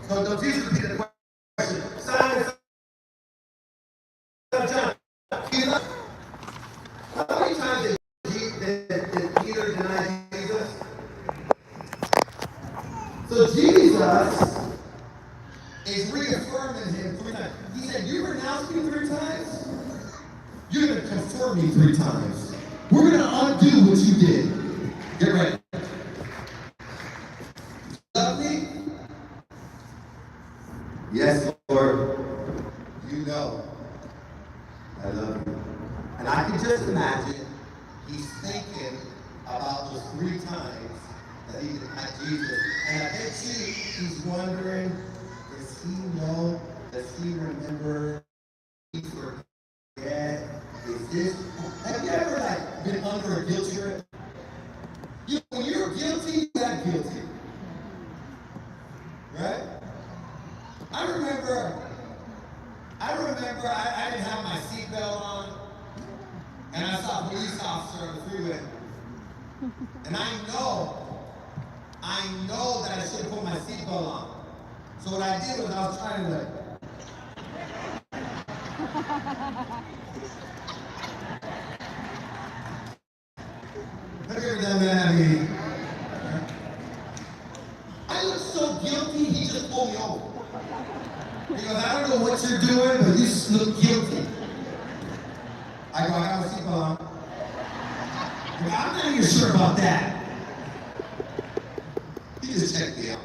So Jesus repeated the question. Simon, son of John, how many times did Peter deny Jesus? So Jesus is reaffirming him 3 times. He said, you renounced me 3 times? You're going to confirm me 3 times. We're going to undo what you did. Get ready. Love me? Yes, Lord. You know I love you. And I can just imagine he's thinking about those 3 times that he denied Jesus. And I bet you he's wondering, does he know? Does he remember? Does he forget? Is this? Have you ever been under a guilt trip? When you're guilty, you got guilty. Right? I remember I didn't have my seatbelt on, and I saw a police officer on the freeway. And I know that I should have put my seatbelt on. So what I did was I was trying to have you ever done that? I mean, I looked so guilty, he just pulled me over. He goes, I don't know what you're doing, but you just look guilty. I go, I got my seatbelt on. He goes, I'm not even sure about that. He just checked me out.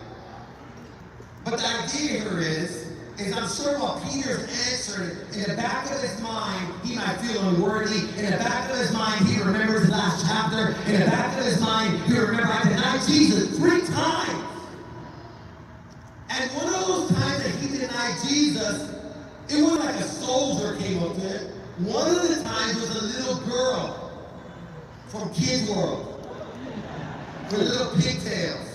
But the idea here is I'm sure while Peter's answering, in the back of his mind, he might feel unworthy. In the back of his mind, he remembers the last chapter. In the back of his mind, he remembers I denied Jesus 3 times. And one of those times that he denied Jesus, it wasn't like a soldier came up to him. One of the times was a little girl from Kid World with little pigtails.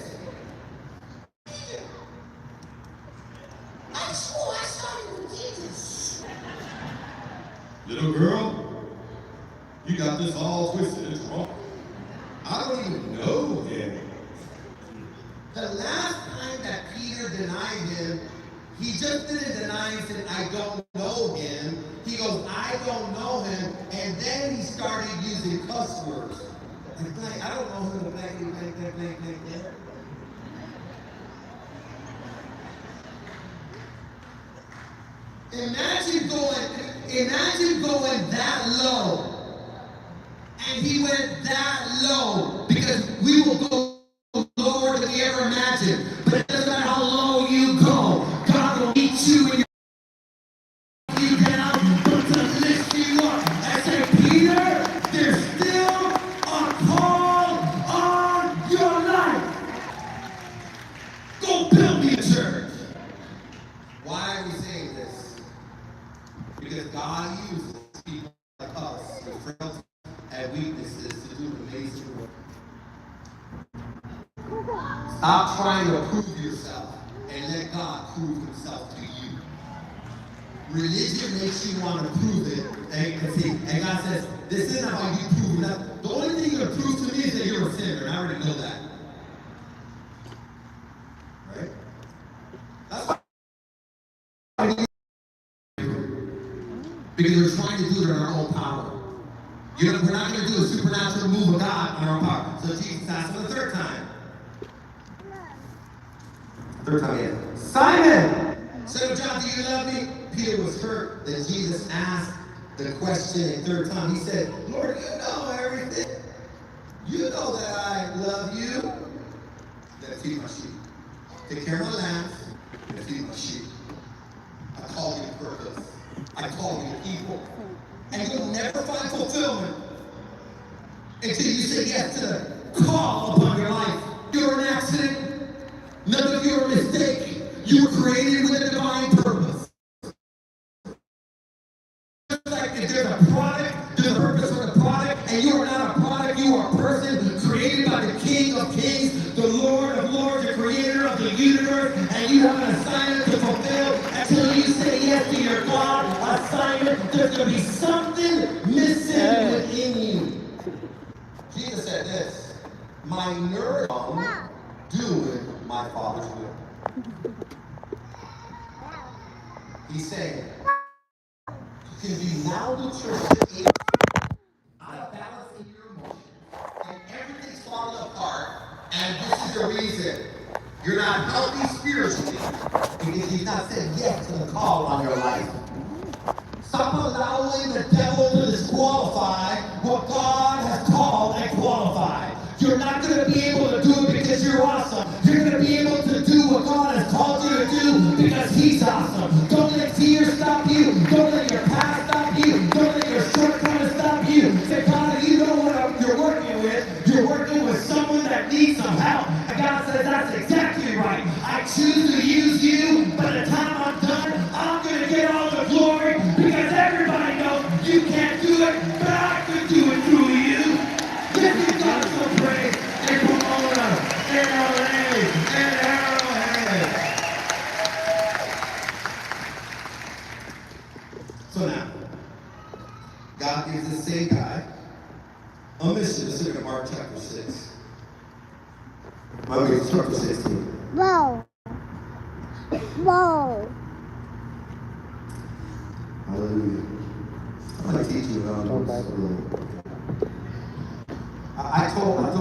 I swore I saw you with Jesus. Little girl, you got this all twisted. It's wrong. I don't even know him. The last time that Peter denied him, he just didn't deny him and said, I don't know him. He goes, I don't know him. And then he started using cuss words. Like, I don't know him. Blank. Imagine going that low. And he went that low because we will go lower than we ever imagined. But it doesn't matter how low you go. God will meet you and you down, but to lift you up. And say, Peter, there's still a call on your life. Go build me a church. Why are we saying this? Because God uses people like us with frailties and weaknesses to do amazing work. Stop trying to prove yourself and let God prove himself to you. Religion makes you want to prove it. And God says, this isn't how you prove it. The only thing you're going to prove to me is that you're a sinner, and I already know that. Right? That's why. Because we're trying to do it in our own power. We're not going to do a supernatural move of God in our own power. So Jesus asked him the 3rd time. 3rd time again. Simon, son of John, do you love me? Peter was hurt that Jesus asked the question a 3rd time. He said, Lord, you know everything. You know that I love you. Then feed my sheep. Take care of my lambs and feed my sheep. I call you to purpose. I call you people. And you'll never find fulfillment until you say yes to the call upon your life. You're an accident. None of you are a mistake. You were created with a divine purpose. Just like if there's a product, there's a purpose for the product, and you are not a product, you are a person created by the King of Kings, the Lord of Lords, the creator of the universe, and you have an assignment to fulfill. Until you say yes to your God assignment, there's going to be something missing within you. Jesus said this, my nerve doing my Father's will. He's saying, you can be malnutrition, out of balance in your emotions, and everything's falling apart, and this is the reason you're not healthy spiritually, because you've not said yes to the call on your life. Stop allowing the devil to disqualify what God has called and qualified. You're not going to be able to do it because you're awesome. You're going to be able to do what God has called you to do because He's awesome. Don't let fear stop you. Don't let your past stop you. Don't let your shortcomings stop you. Say, God, you know what you're working with. You're working with someone that needs some help. And God says, that's exactly right. I choose to use you, but by the time I'm done, I'm going to get all the glory because everybody knows you can't do it, but I can do it through you. Give God some praise and Pomona and LA and Arrowhead. So now, God gives the same guy a mission. Let's look at Mark chapter 6. Chapter 16. Whoa. Whoa. Hallelujah. I'm going to teach you how to do it. I told